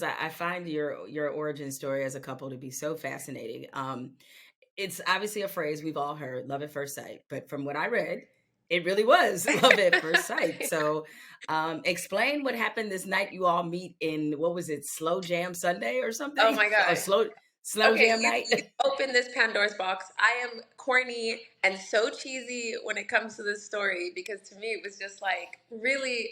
because I find your origin story as a couple to be so fascinating. It's obviously a phrase we've all heard, love at first sight, but from what I read, it really was love at first sight. So, explain what happened this night you all meet in, what was it, Slow Jam Sunday or Oh something, my or God. Slow Okay, Jam night. you open this Pandora's box. I am corny and so cheesy when it comes to this story because to me it was just like really.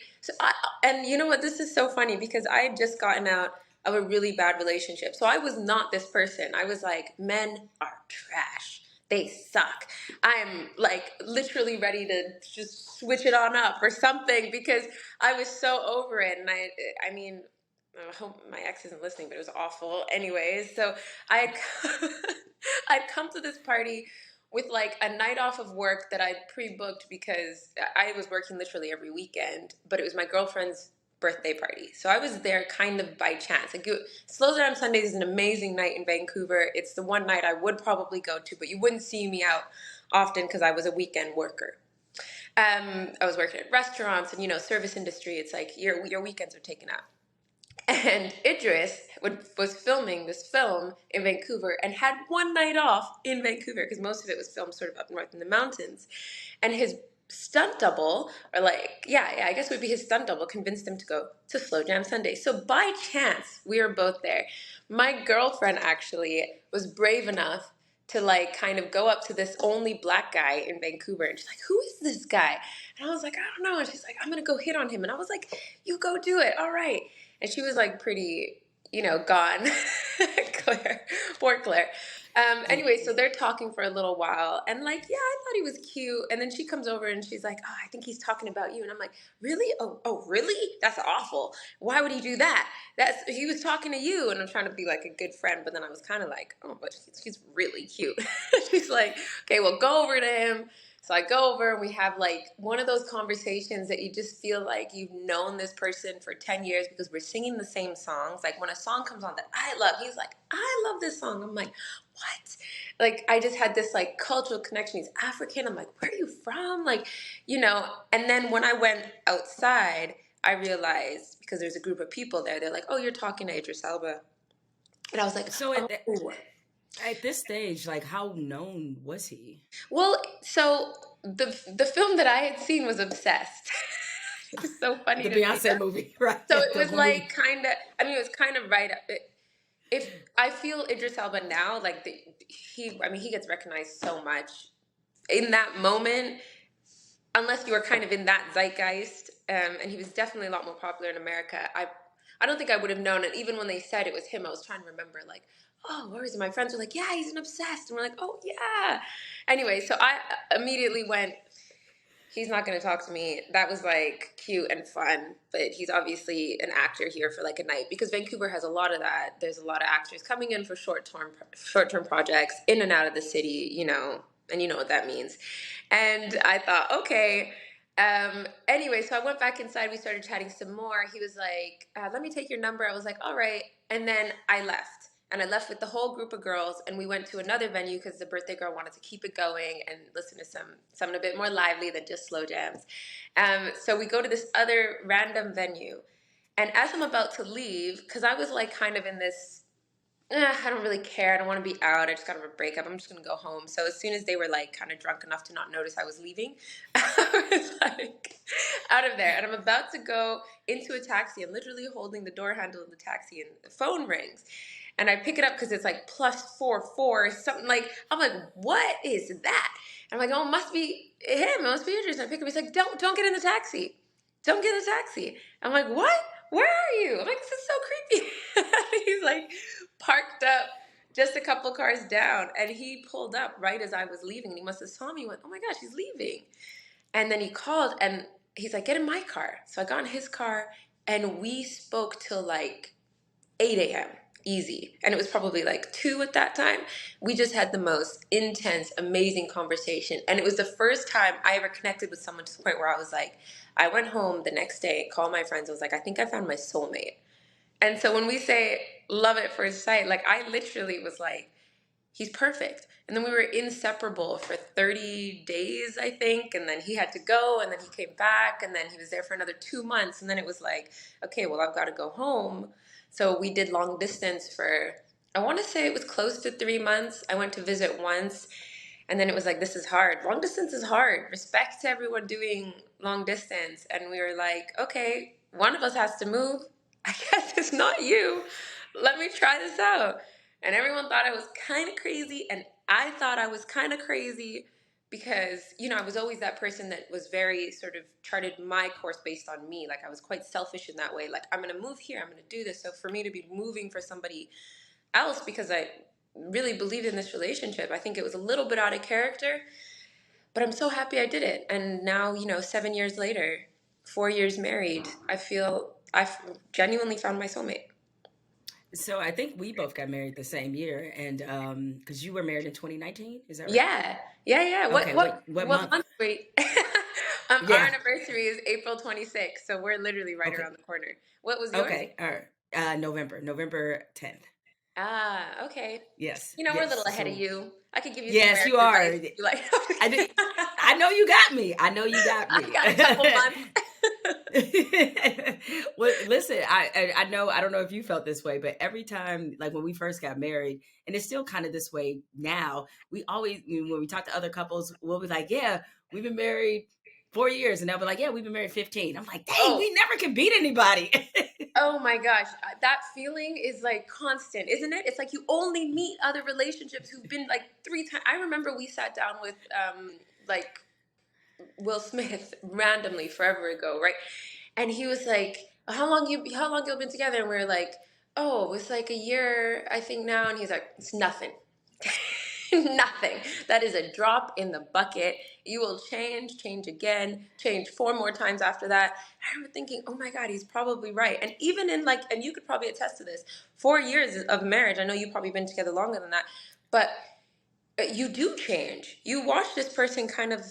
And you know what? This is so funny because I had just gotten out of a really bad relationship. So I was not this person. I was like, men are trash. They suck. I'm like literally ready to just switch it on up or something because I was so over it. And I mean, I hope my ex isn't listening, but it was awful. Anyways, so I had I'd come to this party with like a night off of work that I'd pre-booked because I was working literally every weekend, but it was my girlfriend's birthday party. So I was there kind of by chance. Like Slow Down Sundays is an amazing night in Vancouver. It's the one night I would probably go to, but you wouldn't see me out often because I was a weekend worker. I was working at restaurants and service industry. It's like your weekends are taken up. And Idris was filming this film in Vancouver and had one night off in Vancouver because most of it was filmed sort of up north in the mountains. And his stunt double, or like, yeah, I guess it would be his stunt double, convinced him to go to Slow Jam Sunday. So by chance, we were both there. My girlfriend actually was brave enough to like kind of go up to this only black guy in Vancouver. And she's like, who is this guy? And I was like, I don't know. And she's like, I'm going to go hit on him. And I was like, you go do it. All right. And she was like pretty, gone. Claire, poor Claire. Anyway, so they're talking for a little while, and like, yeah, I thought he was cute. And then she comes over and she's like, "Oh, I think he's talking about you." And I'm like, "Really? Oh, really? That's awful. Why would he do that? He was talking to you." And I'm trying to be like a good friend, but then I was kind of like, "Oh, but he's really cute." She's like, "Okay, well, go over to him." So I go over and we have like one of those conversations that you just feel like you've known this person for 10 years because we're singing the same songs. Like when a song comes on that I love, he's like, I love this song. I'm like, what? Like I just had this like cultural connection. He's African. I'm like, where are you from? Like, and then when I went outside, I realized because there's a group of people there, they're like, oh, you're talking to Idris Elba. And I was like, So oh. at this stage, like, how known was he? Well, so the film that I had seen was Obsessed. It was so funny The to me. Beyonce movie, right? So it The was like movie. kind of. I mean, it was kind of right. If I feel Idris Elba now, like he gets recognized so much in that moment. Unless you were kind of in that zeitgeist, and he was definitely a lot more popular in America. I don't think I would have known it. Even when they said it was him, I was trying to remember, like, oh, where is he? My friends were like, yeah, he's an Obsessed. And we're like, oh, yeah. Anyway, so I immediately went, he's not going to talk to me. That was like cute and fun, but he's obviously an actor here for like a night because Vancouver has a lot of that. There's a lot of actors coming in for short-term projects in and out of the city, and you know what that means. And I thought, okay. Anyway, so I went back inside. We started chatting some more. He was like, let me take your number. I was like, all right. And then I left. And I left with the whole group of girls, and we went to another venue because the birthday girl wanted to keep it going and listen to something a bit more lively than just slow jams. So we go to this other random venue, and as I'm about to leave, because I was like kind of in this, I don't really care. I don't want to be out. I just got over a breakup. I'm just going to go home. So as soon as they were like kind of drunk enough to not notice I was leaving, I was like out of there. And I'm about to go into a taxi. I'm literally holding the door handle of the taxi and the phone rings. And I pick it up because it's like +44, something like, I'm like, what is that? And I'm like, oh, it must be him. It must be Idris. And I pick up. He's like, don't get in the taxi. Don't get in the taxi. I'm like, what? Where are you? I'm like, this is so creepy. He's like parked up just a couple cars down. And he pulled up right as I was leaving. And he must have saw me and went, oh my gosh, he's leaving. And then he called and he's like, get in my car. So I got in his car and we spoke till like 8 a.m. easy. And it was probably like 2 at that time. We just had the most intense, amazing conversation. And it was the first time I ever connected with someone to the point where I was like, I went home the next day, called my friends. I was like, I think I found my soulmate. And so when we say love at first sight, like I literally was like, he's perfect. And then we were inseparable for 30 days, I think. And then he had to go and then he came back and then he was there for another 2 months. And then it was like, okay, well, I've got to go home. So we did long distance for, I want to say it was close to 3 months. I went to visit once, and then it was like, this is hard. Long distance is hard. Respect to everyone doing long distance. And we were like, okay, one of us has to move. I guess it's not you. Let me try this out. And everyone thought I was kind of crazy. And I thought I was kind of crazy because, I was always that person that was very sort of charted my course based on me. Like I was quite selfish in that way. Like, I'm going to move here, I'm going to do this. So for me to be moving for somebody else because I really believed in this relationship, I think it was a little bit out of character, but I'm so happy I did it. And now, 7 years later, 4 years married, I feel I've genuinely found my soulmate. So I think we both got married the same year, and because you were married in 2019, is that right? Yeah, yeah, yeah. What Okay, what what what month? month? Wait, our Yeah. anniversary is April 26th, so we're literally right Okay. around the corner. What was yours? Okay. All right. November 10th. Ah, okay. Yes. We're a little Yes. ahead of So you. I could give you some yes, marriage you are. advice. You like, I do. I know you got me. I know you got I me. got a couple months. Well, listen, I know I don't know if you felt this way, but every time, like when we first got married, and it's still kind of this way now. We always, when we talk to other couples, we'll be like, "Yeah, we've been married 4 years," and they'll be like, "Yeah, we've been married 15." I'm like, "Dang, Oh, we never can beat anybody." oh my gosh, that feeling is like constant, isn't it? It's like you only meet other relationships who've been like 3 times. I remember we sat down with like Will Smith randomly forever ago, right? And he was like, how long you been together? And we were like, oh, it's like a year, I think now. And he's like, it's nothing. Nothing. That is a drop in the bucket. You will change again, change four more times after that. I remember thinking, oh my God, he's probably right. And even in like, and you could probably attest to this, 4 years of marriage, I know you've probably been together longer than that, but you do change. You watch this person kind of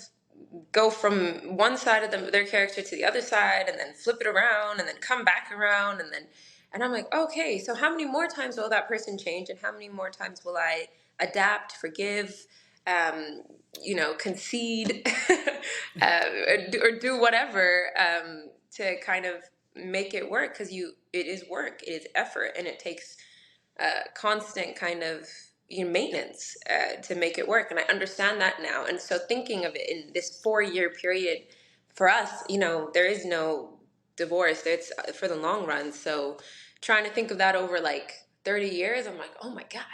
go from one side of their character to the other side and then flip it around and then come back around and I'm like, okay, so how many more times will that person change and how many more times will I adapt, forgive, um, concede, or do whatever, to kind of make it work, because it is work, it is effort, and it takes constant kind of maintenance to make it work. And I understand that now. And so thinking of it in this 4 year period for us, there is no divorce. It's for the long run. So trying to think of that over like 30 years, I'm like, oh my God,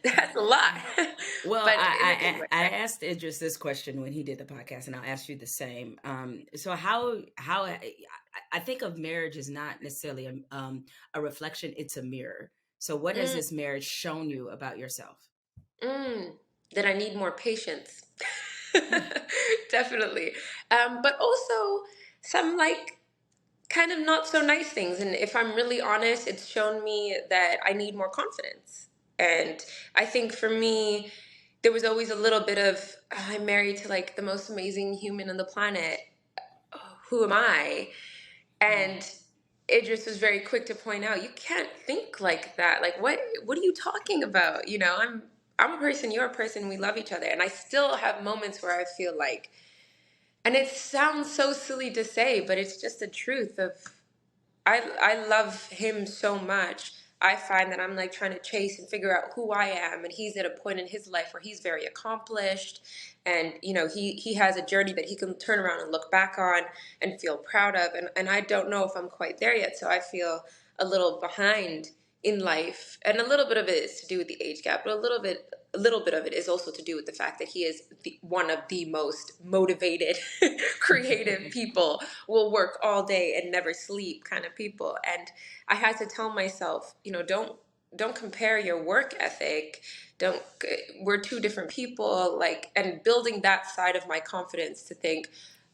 that's a lot. Well, But in a good I way. asked Idris this question when he did the podcast, and I'll ask you the same. So how I think of marriage is not necessarily a reflection; it's a mirror. So, what has Mm, this marriage shown you about yourself? mm, that I need more patience. Definitely. But also some like kind of not so nice things. And if I'm really honest, it's shown me that I need more confidence. And I think for me, there was always a little bit of, "Oh, I'm married to like the most amazing human on the planet. Who am I?" Mm. And Idris was very quick to point out, you can't think like that. Like, what are you talking about? I'm a person, you're a person, we love each other. And I still have moments where I feel like, and it sounds so silly to say, but it's just the truth of, I love him so much. I find that I'm like trying to chase and figure out who I am, and he's at a point in his life where he's very accomplished, and he has a journey that he can turn around and look back on and feel proud of, and I don't know if I'm quite there yet, so I feel a little behind in life, and a little bit of it is to do with the age gap, but a little bit of it is also to do with the fact that he is one of the most motivated, creative people, will work all day and never sleep kind of people. And I had to tell myself, don't compare your work ethic. Don't We're two different people, like, and building that side of my confidence to think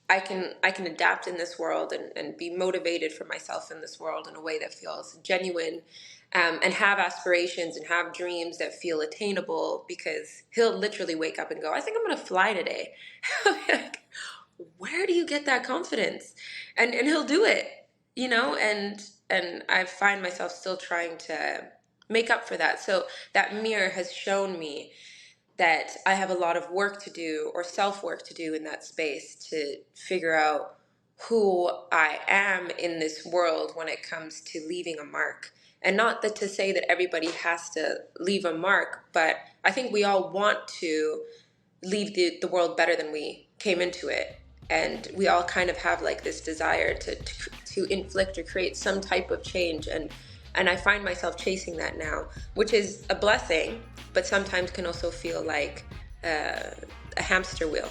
I can adapt in this world and be motivated for myself in this world in a way that feels genuine, and have aspirations and have dreams that feel attainable, because he'll literally wake up and go, I think I'm going to fly today. Like, where do you get that confidence? And he'll do it, and I find myself still trying to make up for that. So that mirror has shown me that I have a lot of work to do, or self work to do, in that space to figure out who I am in this world when it comes to leaving a mark. And not that to say that everybody has to leave a mark, but I think we all want to leave the world better than we came into it. And we all kind of have like this desire to inflict or create some type of change. And I find myself chasing that now, which is a blessing, but sometimes can also feel like a hamster wheel.